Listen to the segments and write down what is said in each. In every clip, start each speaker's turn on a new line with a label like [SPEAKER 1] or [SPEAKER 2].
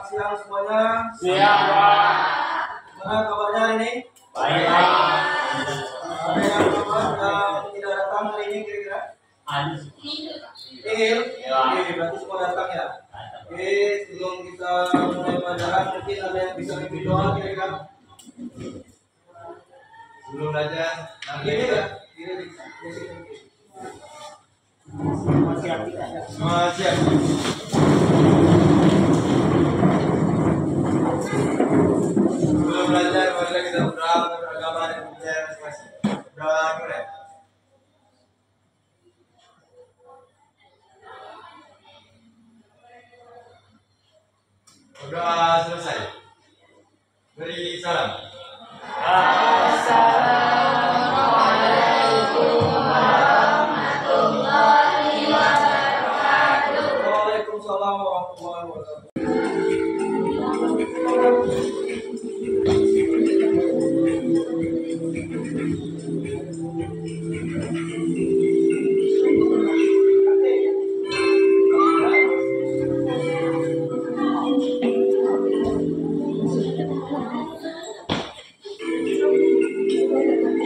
[SPEAKER 1] Selamat siang semuanya.
[SPEAKER 2] Siang, Pak.
[SPEAKER 1] Gimana kabarnya hari ini?
[SPEAKER 2] Baik, Pak.
[SPEAKER 1] Ada yang tidak datang hari ini kira-kira? Nihil? Oke, berarti semua datang ya? Oke, sebelum kita mulai pelajaran mungkin ada yang bisa pimpin doa kira-kira? Sebelum belajar, ini ya? Selamat siang. Sebelum belajar, marilah kita berdoa beragama dan percaya masing-masing. Berdoa dulu ya. Berdoa selesai. Beri salam.
[SPEAKER 2] Assalamualaikum warahmatullahi wabarakatuh.
[SPEAKER 1] Waalaikumsalam warahmatullahi wabarakatuh.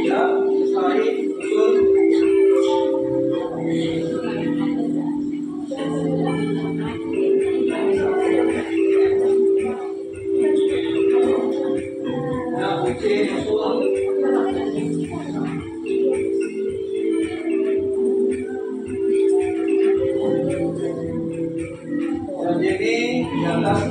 [SPEAKER 1] Ya, sekali usul. Ya, kunci usul. Dan ini adalah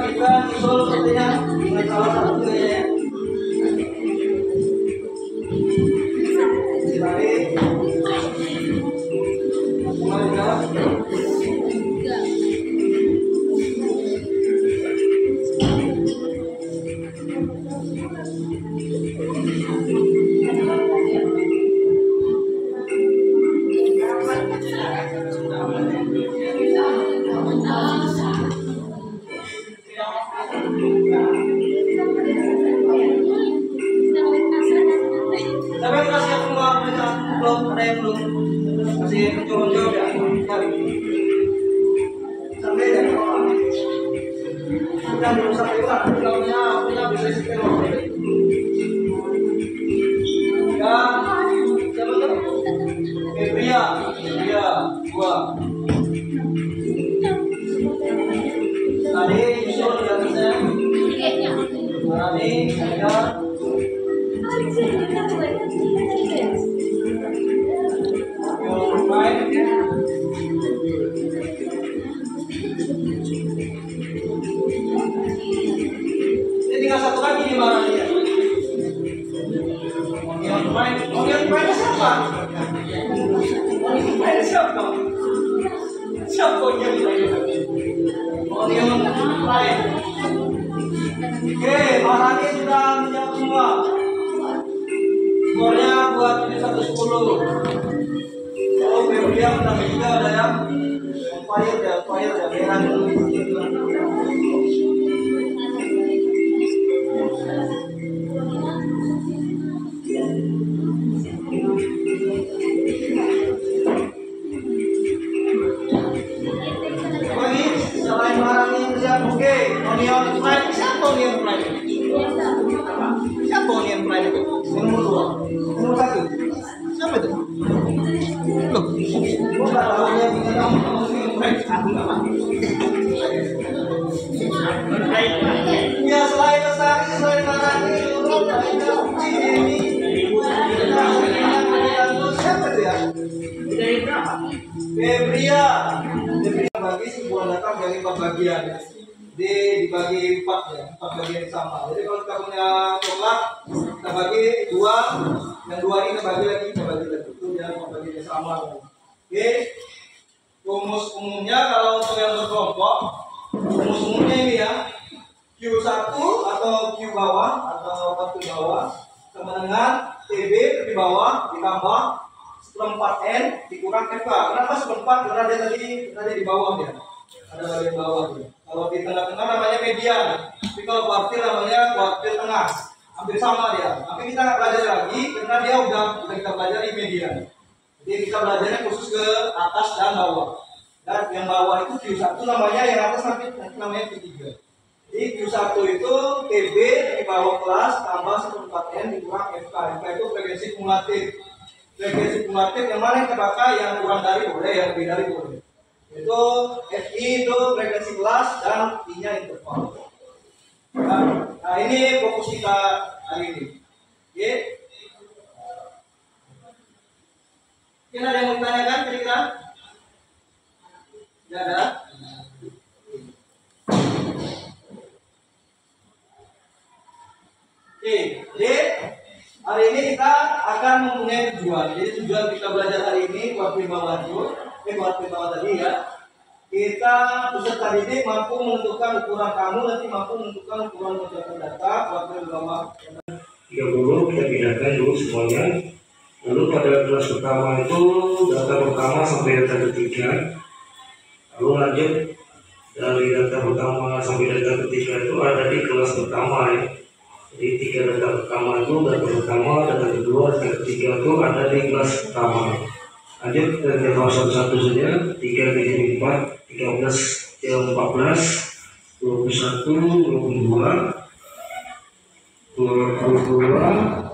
[SPEAKER 1] kita usul sepertinya dengan salah satu gaya ya. Tarik. Mulai jalan. Tapi yang kasih semua mereka belum ada yang belum masih mencoba ya. Sampai dari orang sudah belum sampai orang punya bisa sekitar ya siapa tuh Febria gua tadi usul di atasnya Rani saya ini tinggal satu lagi di mana dia? Onion Prime siapa? Onion Prime siapa? Siapa Onion Prime? Onion Prime. Oke, Pak Rani sudah menjawab semua. Skornya buat 7110. Oh, Febria menang juga ada yang fire ya merah dulu. Lagi selain barang yang siap, oke, Onion Prime siapa Onion Prime? Siapa Onion Prime itu? Nomor 2, nomor 1. Siapa itu? Loh, gua nggak tahu dia punya nama Onion Prime. Aku nggak tahu. Ya selain Lestari, selain Marani, ini. Siapa itu ya? Febria bagi sebuah data dari 4 bagian. Dibagi 4 ya, 4 bagian yang sama. Jadi kalau kita punya coklat, kita bagi 2, dan 2 ini kita bagi lagi. Itu dia 4 bagian yang sama. Oke. Rumus umumnya kalau untuk yang berkelompok, rumus umumnya ini ya. Q1 atau Q bawah atau Q bawah sama dengan TB di bawah ditambah seperempat N dikurang FK. Kenapa seperempat? Karena dia tadi di bawah ya. Ada bagian bawah ya. Kalau di tengah-tengah namanya median. Tapi kalau kuartil namanya kuartil tengah. Hampir sama dia. Tapi kita belajar lagi karena dia udah kita pelajari median. Jadi kita belajarnya khusus ke atas dan bawah. Dan yang bawah itu Q1 namanya, yang atas nanti namanya Q3. Jadi Q1 itu TB di bawah kelas tambah 1/4N dikurang FK. FK itu frekuensi kumulatif. Frekuensi kumulatif yang mana yang terpakai, yang kurang dari boleh, yang lebih dari boleh. Itu FI itu frekuensi kelas dan I-nya interval. Nah, ini fokus kita hari ini. Oke. Mungkin ada yang mau ditanyakan kira-kira? Tidak ada? Oke, jadi hari ini kita akan mempunyai tujuan. Jadi tujuan kita belajar hari ini kuartil bawah tadi ya. Kita peserta didik mampu menentukan ukuran kamu, nanti mampu menentukan ukuran mencapai data kuartil bawah.
[SPEAKER 3] 30 kita pindahkan dulu semuanya. Lalu pada kelas pertama itu data pertama sampai data ketiga. Lalu lanjut dari data pertama sampai data ketiga itu ada di kelas pertama ya. Jadi 3 data pertama itu data pertama, data kedua, data ketiga itu ada di kelas pertama. Lanjut dari kelas 1 saja, 3 jadi 4, 13 yang 14, 21, 22, 22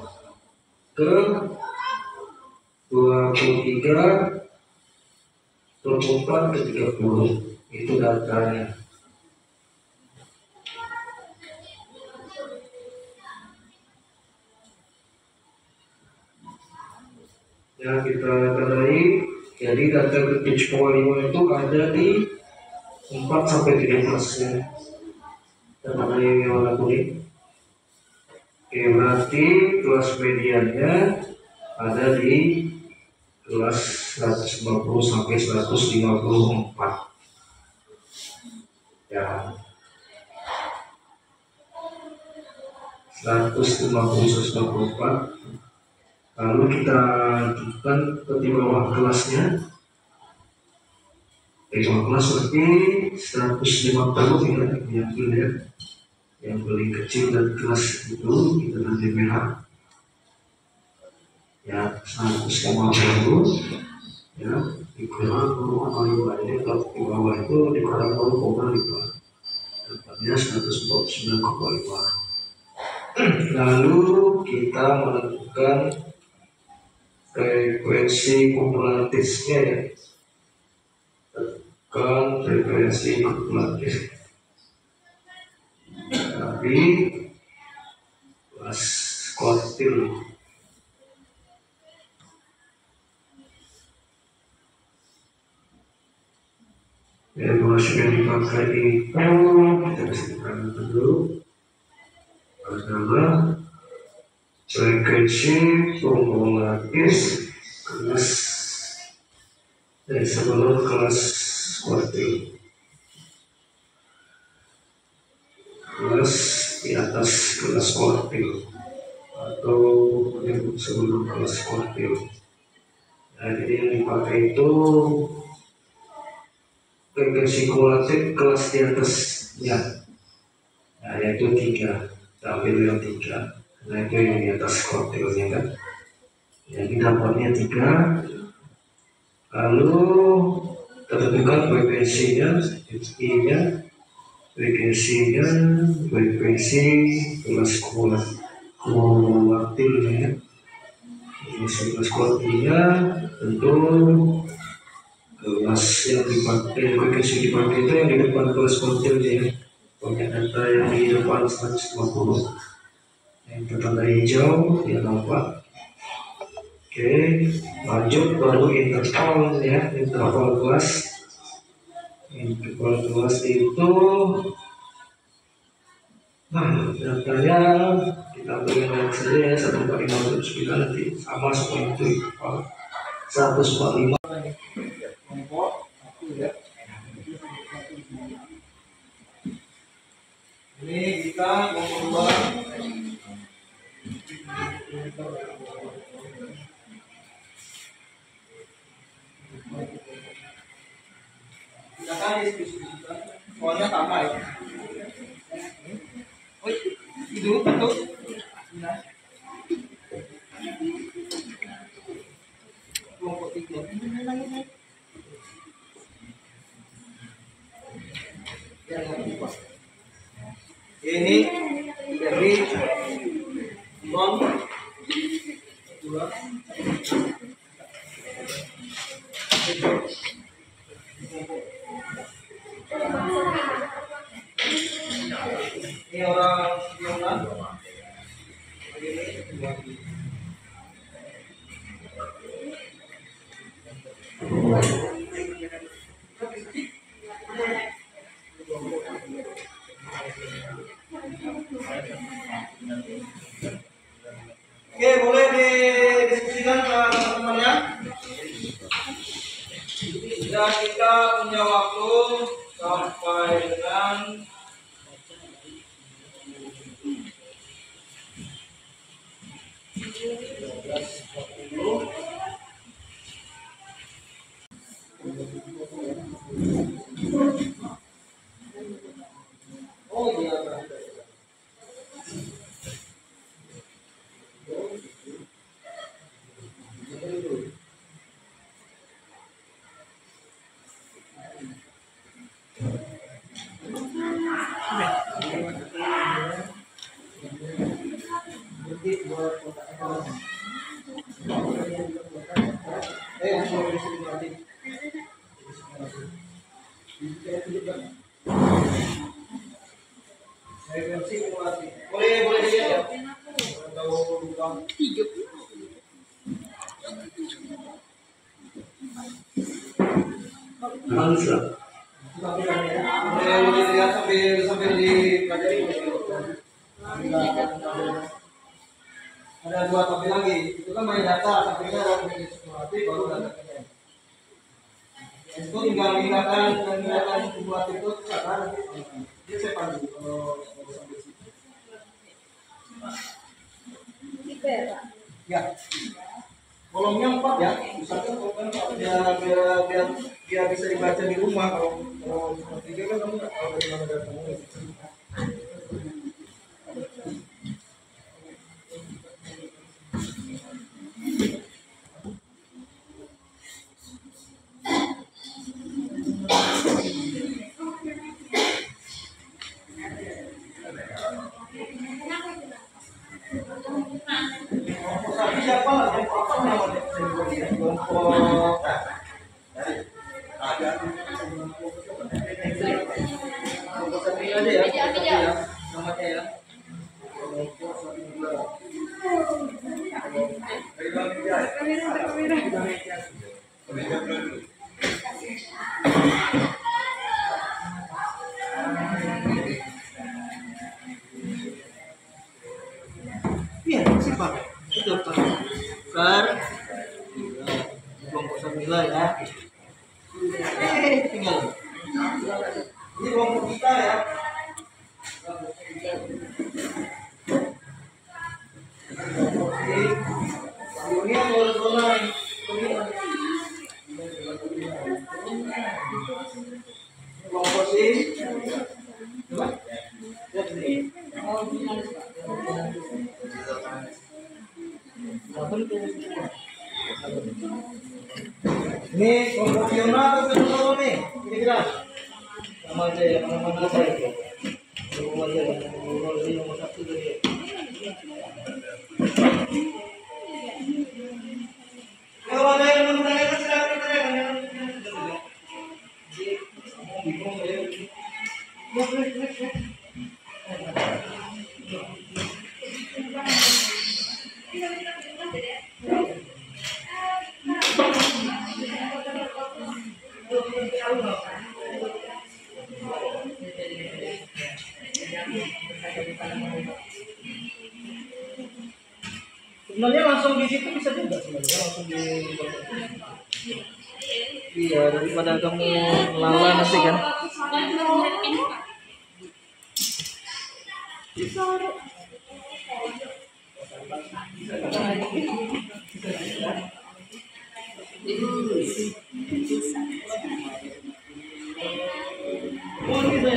[SPEAKER 3] ke 23, 24 ke 30. Itu datanya. Yang kita tandai, jadi data ke 7,5 itu ada di 4 sampai 13 ya. Kita tandai yang warna kuning. Oke, berarti kelas mediannya ada di kelas 150 sampai 154 ya. 150-154. Lalu kita tentukan di bawah kelasnya. Di bawah kelas berarti 150 ya, yang paling kecil dari kelas itu kita nanti merah ya, 150 ya, dikurang 0,5 ini. Kalau di bawah itu dikurang 0,5, dapatnya 149,5. Lalu kita menentukan frekuensi kumulatifnya ya, tekan frekuensi kumulatif dari kelas kuartil. Ya, masih yang dipakai itu kita disebutkan dulu adalah frekuensi kumulatif kelas sebelum kelas kuartil, kelas di atas kelas kuartil atau yang sebelum kelas kuartil. Nah, jadi yang dipakai itu frekuensi kumulatif kelas di atasnya, nah yaitu 3. Kita ambil yang 3, nah itu yang di atas kuartilnya kan. Jadi dapatnya 3. Lalu kita tentukan frekuensinya, I-nya, frekuensi kelas kumulatifnya ya. Kelas kuartilnya tentu kelas yang dipakai, frekuensi dipakai itu yang di depan kelas kuartilnya ya. Banyak data yang di depan 150 yang bertanda hijau dia nampak. Oke, lanjut baru interval ya, interval kelas. Interval kelas itu datanya kita ambil saja ya, 145 nanti sama seperti itu interval 145.
[SPEAKER 1] Ini kita membuat kita kan diskusikan soalnya sama ya. Oh, itu betul. Nah. Kelompok 3. Ini dari non 2. Ini orang Yonan. Oke, boleh didiskusikan ke teman-temannya. Dan kita punya waktu sampai dengan oh iya. Boleh dilihat ya.
[SPEAKER 3] Alsa.
[SPEAKER 1] Boleh dilihat sambil dipelajari. Ada 2 tabel lagi. Itu kan main data, tabelnya ada simulasi baru datanya. Itu tinggal menggunakan simulasi itu sekarang nanti dia saya pandu kalau sampai situ. Ya. Kolomnya 4 ya. Misalkan kolomnya 4 biar bisa dibaca di rumah. Kalau 3 kan kamu nggak tahu dari mana datangnya. Siapa lagi? Apa namanya? Kelompok ada kelompok satu aja ya. Namanya ya. Iya, sih Pak. Itu Pak. Kelompok sembilan ya. Tinggal. Ini kelompok kita ya. Ini harus online. Kelompok sih. Coba. Ini kelompok Fiona atau kelompok nih? Kira-kira sama aja ya, mana-mana aja ya. Semua aja ya, nomor 1 dari. Kalau ada yang menanyakan silakan bertanya. Sebenarnya langsung di situ bisa juga sebenarnya langsung di iya daripada kamu lala nanti kan. Oh, bisa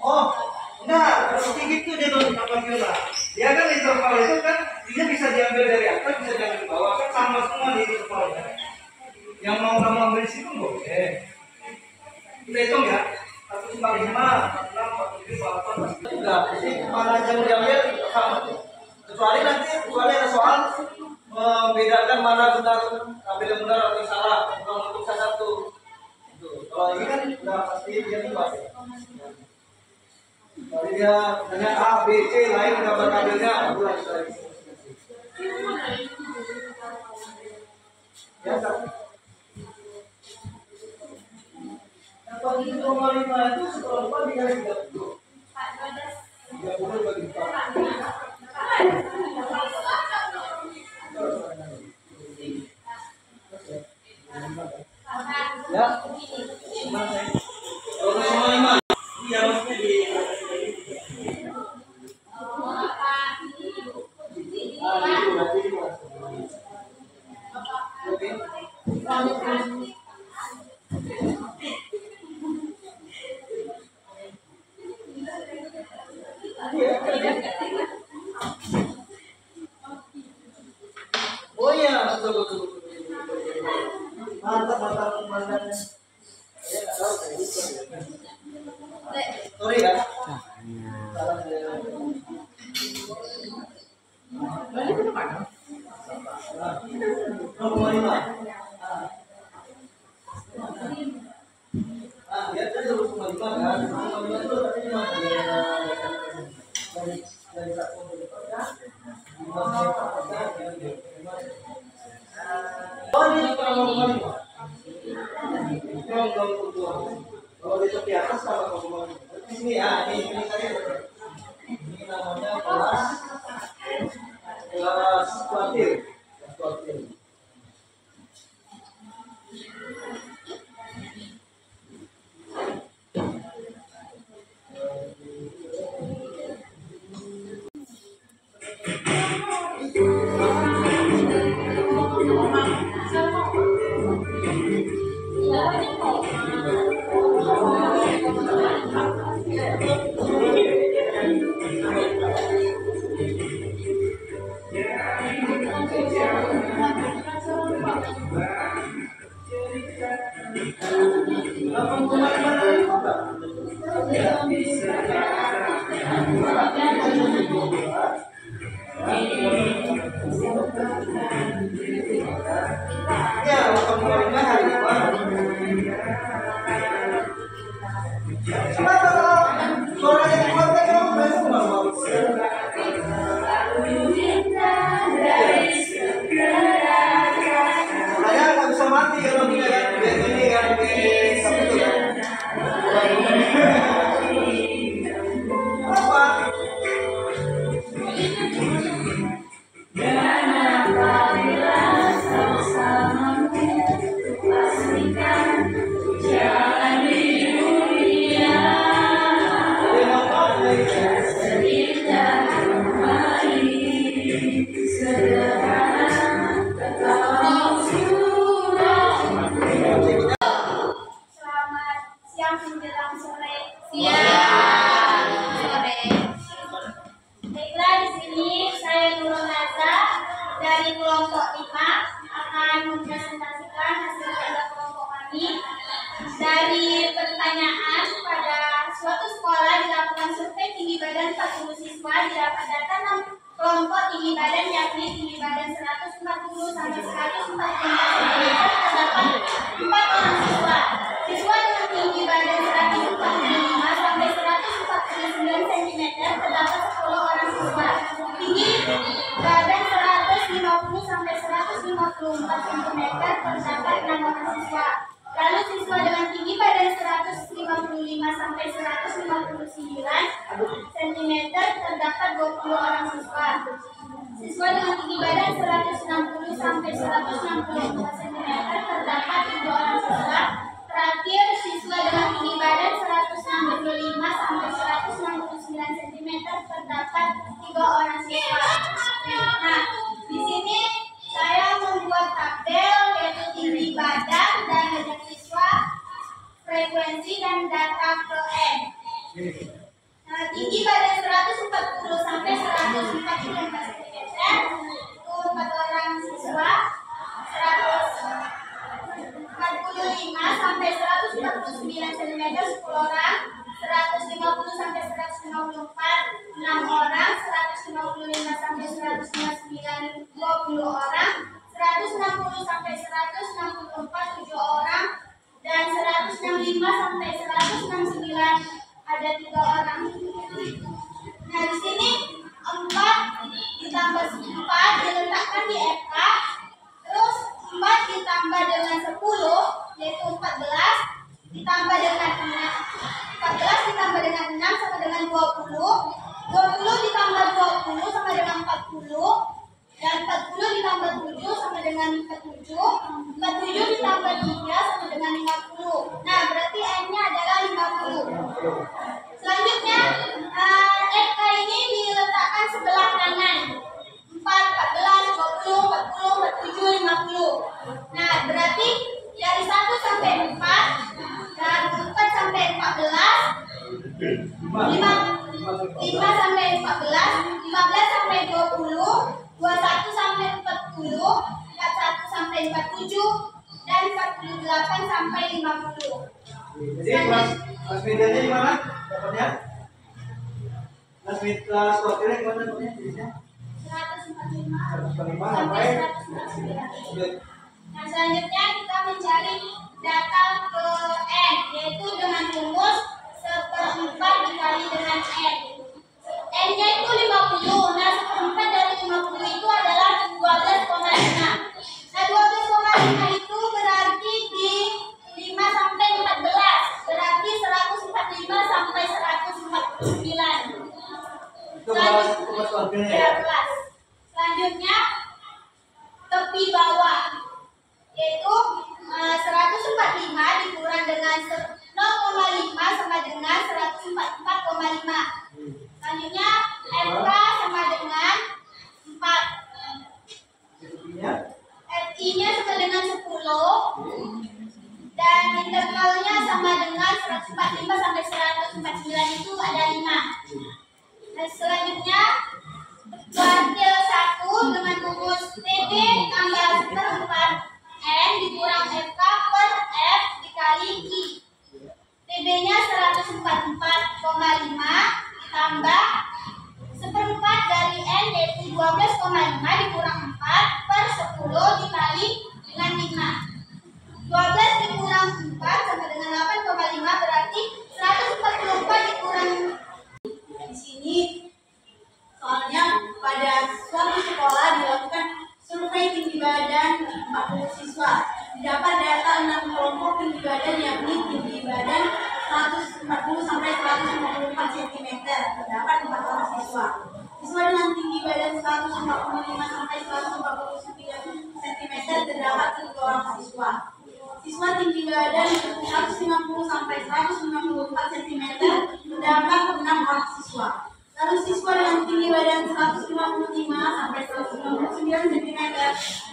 [SPEAKER 1] Oh, enggak, kalau gitu dia tuh apa gila. Dia kan interval itu kan dia bisa diambil dari atas, bisa diambil ke bawah, kan sama semua di intervalnya. Yang mau kamu ambil di situ boleh. Kita hitung ya. 145, 46, 47, 48. Enggak, jadi mana aja mau diambil sama. Kecuali ada soal membedakan mana benar, ambil yang benar atau yang salah. Kalau untuk satu. Kalau ini kan udah pasti dia bebas. Kalau dia hanya A, B, C lain gambar-gambarnya, bulan lagi. Ya, tapi yang bagi 2,5 itu seperempat dikali 30. 30 bagi 4. Ya, kalau 2,5 iya maksudnya di oh iya, betul. Mantap pemandangannya. Sorry ya. Kalau di tepi atas kalau mau di sini ya, ini tadi ini namanya kelas kuartil.
[SPEAKER 2] Dari kelompok 5 akan mempresentasikan hasil kerja kelompok kami. Dari pertanyaan, pada suatu sekolah dilakukan survei tinggi badan 40 siswa. siswa didapat data 6 kelompok tinggi badan, yakni tinggi badan 140 sampai 145 cm terdapat 4 orang siswa. Siswa dengan tinggi badan 145 sampai 149 cm terdapat 10 orang siswa. Tinggi badan 150 sampai 154 cm terdapat 6 orang siswa. Lalu siswa dengan tinggi badan 155 sampai 159 cm terdapat 20 orang siswa. Siswa dengan tinggi badan 160 sampai 164 cm terdapat 3 orang siswa. Terakhir, siswa dengan tinggi badan 165 sampai 169 cm terdapat 3 orang siswa. Nah, di sini saya membuat tabel yaitu tinggi badan dan derajat siswa, frekuensi dan data PN. Nah, tinggi badan 140 sampai 144 cm itu 4 orang siswa, 145 sampai 149 cm 10 orang, 150 sampai 154 6 orang, 155 sampai 159 20 orang, 160 sampai 164 7 orang, dan 165 sampai 169 ada 3 orang. Nah, di sini 4 ditambah 4 diletakkan di FK, terus 4 ditambah dengan 10 yaitu 14 ditambah dengan 14 ditambah dengan 6 sama dengan 20. 20 ditambah 20 sama dengan 40, dan 40 ditambah 7 sama dengan 47. 47 ditambah 3 sama dengan 50. Nah, berarti N-nya adalah 50. Selanjutnya, FK ini diletakkan sebelah kanan. 4, 14, 20, 40, 47, 50. Nah, berarti dari 1 sampai 4 dan 4 sampai 14, 5 sampai 14, 15 sampai 20, 21 sampai 40, 41 sampai 47, dan 48 sampai 50.
[SPEAKER 1] Jadi kelas medianya di mana dapatnya? Kelas kuartilnya di mana dapatnya? 145 sampai 149.
[SPEAKER 2] Nah, selanjutnya kita mencari data ke N, yaitu dengan rumus 1/4 dikali dengan N. N-nya itu 50. Nah, 1/4 dari 50 itu adalah 12,5. Nah, 12,5 itu berarti di 5 sampai 14. Berarti 145 sampai 149.
[SPEAKER 1] Itu kelas kuartilnya ya?
[SPEAKER 2] Selanjutnya tepi bawah, yaitu 145 dikurang dengan 0,5 sama dengan 144,5. Selanjutnya FK sama dengan 4. FI-nya sama dengan 10. Dan intervalnya sama dengan 145 sampai 149 itu ada 5. Dan selanjutnya kuartil 1 dengan rumus TB tambah 1/4 N dikurang FK per F dikali I. TB-nya 144,5 ditambah 1/4 dari N yaitu 12,5 dikurang 4 per 10 dikali dengan 5. 12 dikurang 4 sama dengan 8,5 berarti 144 dikurang.
[SPEAKER 4] Di sini soalnya pada suatu sekolah dilakukan survei tinggi badan 40 siswa. Didapat data 6 kelompok tinggi badan, yakni tinggi badan 140 sampai 154 cm. Terdapat 4 orang siswa. Siswa dengan tinggi badan 145 sampai 149 cm terdapat 3 orang siswa. Siswa tinggi badan 150 sampai 154 cm terdapat 6 orang siswa. Lalu siswa dengan tinggi badan 155 sampai 159 cm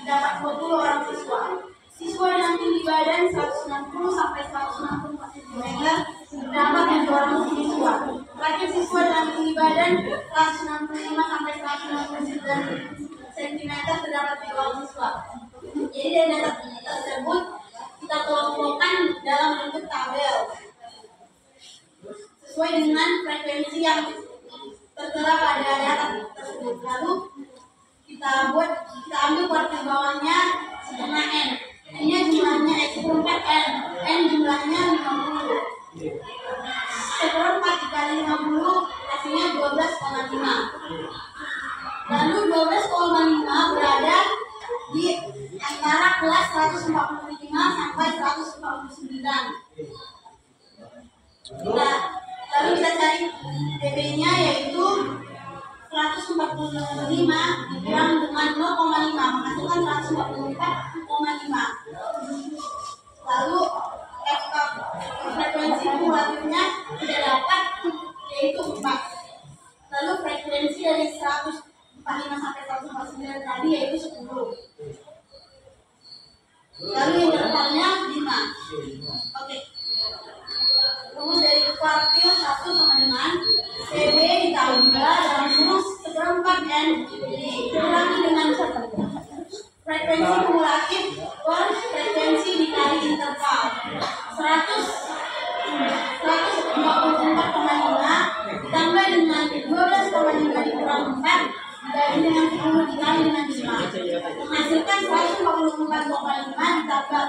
[SPEAKER 4] terdapat 20 orang siswa. Siswa dengan tinggi badan 160 sampai 164 cm terdapat 7 orang siswa. Terakhir siswa dengan tinggi badan 165 sampai 169 cm terdapat 3 orang siswa. Jadi dari data tersebut kita kelompokkan dalam bentuk tabel sesuai dengan frekuensi yang tertera pada kita ambil kuartil bawahnya setengah N. N-nya jumlahnya seperempat N jumlahnya 50. Seperempat dikali 50 hasilnya 12,5. Lalu 12,5 berada di antara kelas 145 sampai 149. Lalu kita cari PB-nya yaitu 145 dikurang dengan 0,5 menghasilkan 144,5. Lalu frekuensi kumulatifnya tidak dapat yaitu 4. Lalu frekuensi dari 145 sampai 149 tadi yaitu 10. Lalu intervalnya 5. Oke. Rumus dari kuartil 1 sama dengan CB ditambah dalam rumus seperempat N dikurangi dengan frekuensi kumulatif per frekuensi dikali interval 154,5 ditambah dengan 12,5 dikurang 4 dibagi dengan 10 dikali dengan 5 menghasilkan 144,5 ditambah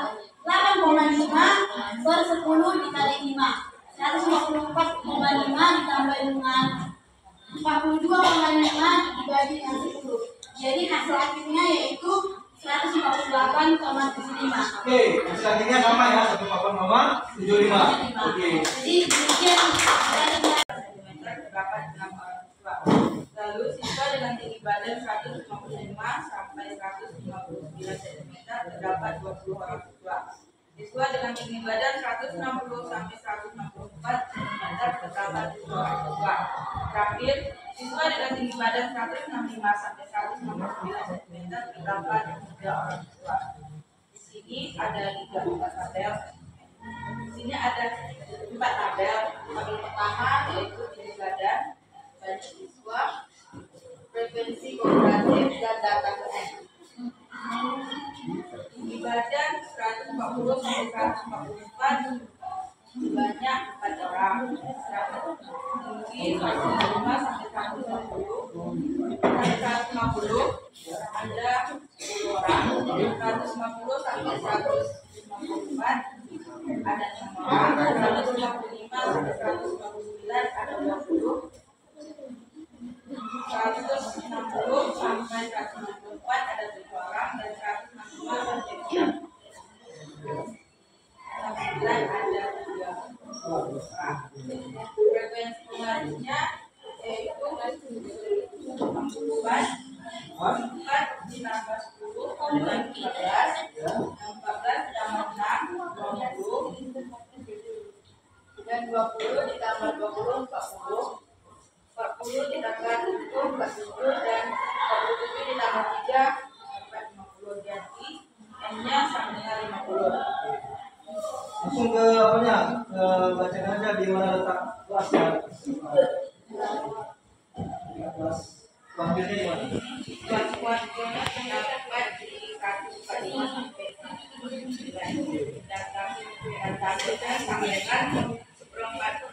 [SPEAKER 4] 8,5 per 10 dikali 5 154,5 ditambah dengan 42,5 dibagi dengan 10. Jadi hasil akhirnya yaitu 148,75.
[SPEAKER 1] Oke, hasil akhirnya sama ya, 148,75. Oke.
[SPEAKER 4] Jadi demikian.
[SPEAKER 5] Terdapat 6 orang siswa. Lalu siswa dengan tinggi badan 155 sampai 159 cm terdapat 20 orang siswa. Siswa dengan tinggi badan 160 sampai 164 cm terdapat 7 orang siswa. Terakhir, siswa dengan tinggi badan 165 sampai 169 cm terdapat 3 orang siswa. Di sini ada 4 tabel. Di sini ada 4 tabel. Tabel pertama yaitu tinggi badan, banyak siswa, frekuensi kumulatif dan data UN. Tinggi badan 140 sampai 144 banyak 4 orang. Tinggi 105 sampai 150 sampai 150 ada 10 orang. 150 sampai 154 ada 6 orang. 155 sampai 159 ada 20. 160 sampai 164 ada 7 orang dan 165 sampai 169 ada 3 orang. Frekuensi kumulatifnya yaitu 4 ditambah 10 dengan 14 ditambah 6 20 dan 20 ditambah 20 40 40 ditambah 7 47 dan 47 ditambah 3 dapat 50. Jadi N-nya sama dengan 50.
[SPEAKER 1] Langsung ke apanya? Ke bacaan aja di mana letak kelasnya. Kelas tampilnya di mana?
[SPEAKER 5] Kelas kuantitasnya terdapat di 145 sampai 149. Data tabelnya sama dengan seperempat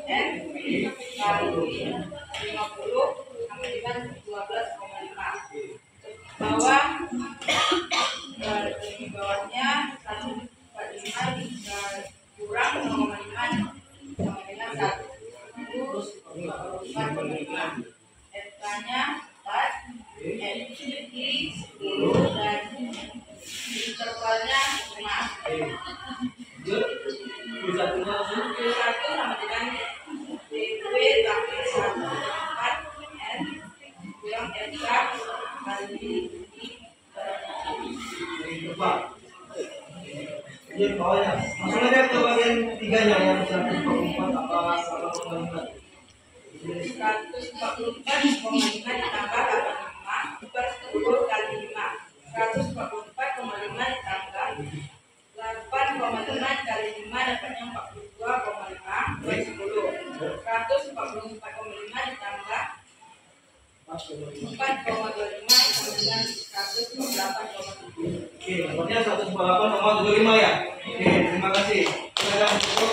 [SPEAKER 5] N kali 50 sama dengan 12,5. Bawah di bawahnya 145 kurang 0,5 sama dengan 1,5. F-nya 4, N-nya 10 dan intervalnya 5.
[SPEAKER 1] Satunya langsung.
[SPEAKER 5] Q1 sama dengan DP tambah 1,4 N kurang FK kali
[SPEAKER 1] Coba. Ini bawahnya. Langsung aja ke bagian tiganya yang 144 apa pembangunan.
[SPEAKER 5] 144,5 ditambah 85 per 10 kali 5. 144,5 ditambah 8,5 kali 5 dapatnya 42,5 per 10. 144,5 ditambah 4,25 sama dengan 148,7.
[SPEAKER 1] Oke, dapatnya 148,75 ya. Oke, terima kasih. Silakan tutup.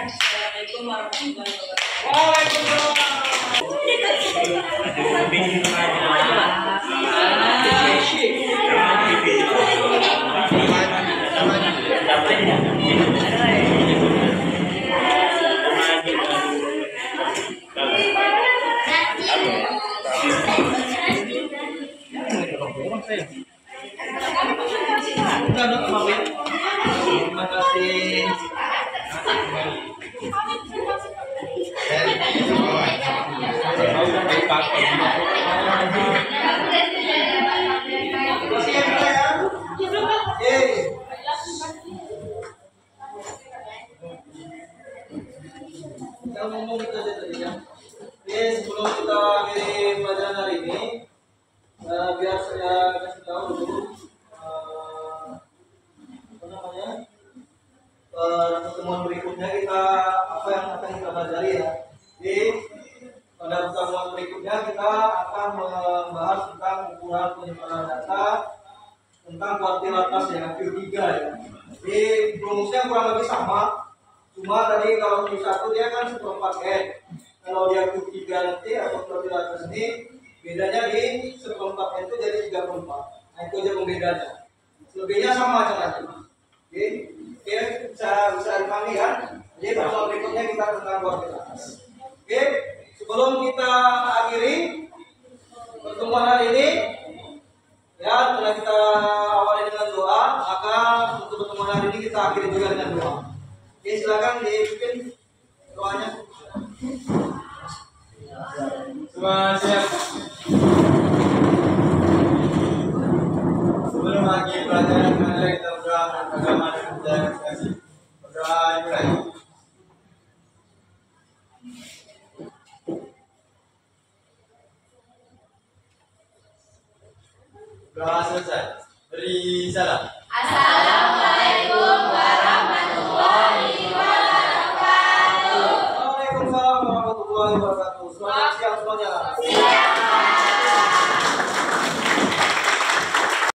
[SPEAKER 5] Assalamualaikum warahmatullahi wabarakatuh.
[SPEAKER 1] Waalaikumsalam. Terima kasih. Yang ngomong kita aja tadi ya. Oke, sebelum kita akhiri pelajaran hari ini, biar saya kasih tahu dulu apa namanya pertemuan berikutnya kita apa yang akan kita pelajari ya. Jadi pada pertemuan berikutnya kita akan membahas tentang ukuran penyimpanan data tentang kuantitas ya Q3 ya. Jadi rumusnya kurang lebih sama. Cuma tadi kalau Q1 dia kan 1/4 N. Kalau dia Q3 nanti atau kuantitas ini bedanya di 1/4 N itu jadi 3/4. Nah itu aja pembedanya. Selebihnya sama caranya. Oke, bisa dipahami kan? Jadi pertemuan berikutnya kita tentang kuantitas. Oke, sebelum kita akhiri pertemuan hari ini, ya setelah kita awali dengan doa, maka untuk pertemuan hari ini kita akhiri juga dengan doa. Oke, silakan dipimpin doanya.
[SPEAKER 6] Semua siap. Sebelum lagi pelajaran mengenai kita berdoa agama dan budaya kasih. Berdoa mulai. Doa selesai. Beri salam.
[SPEAKER 2] Assalamualaikum warahmatullahi wabarakatuh.
[SPEAKER 1] Waalaikumsalam warahmatullahi wabarakatuh. Selamat siang semuanya.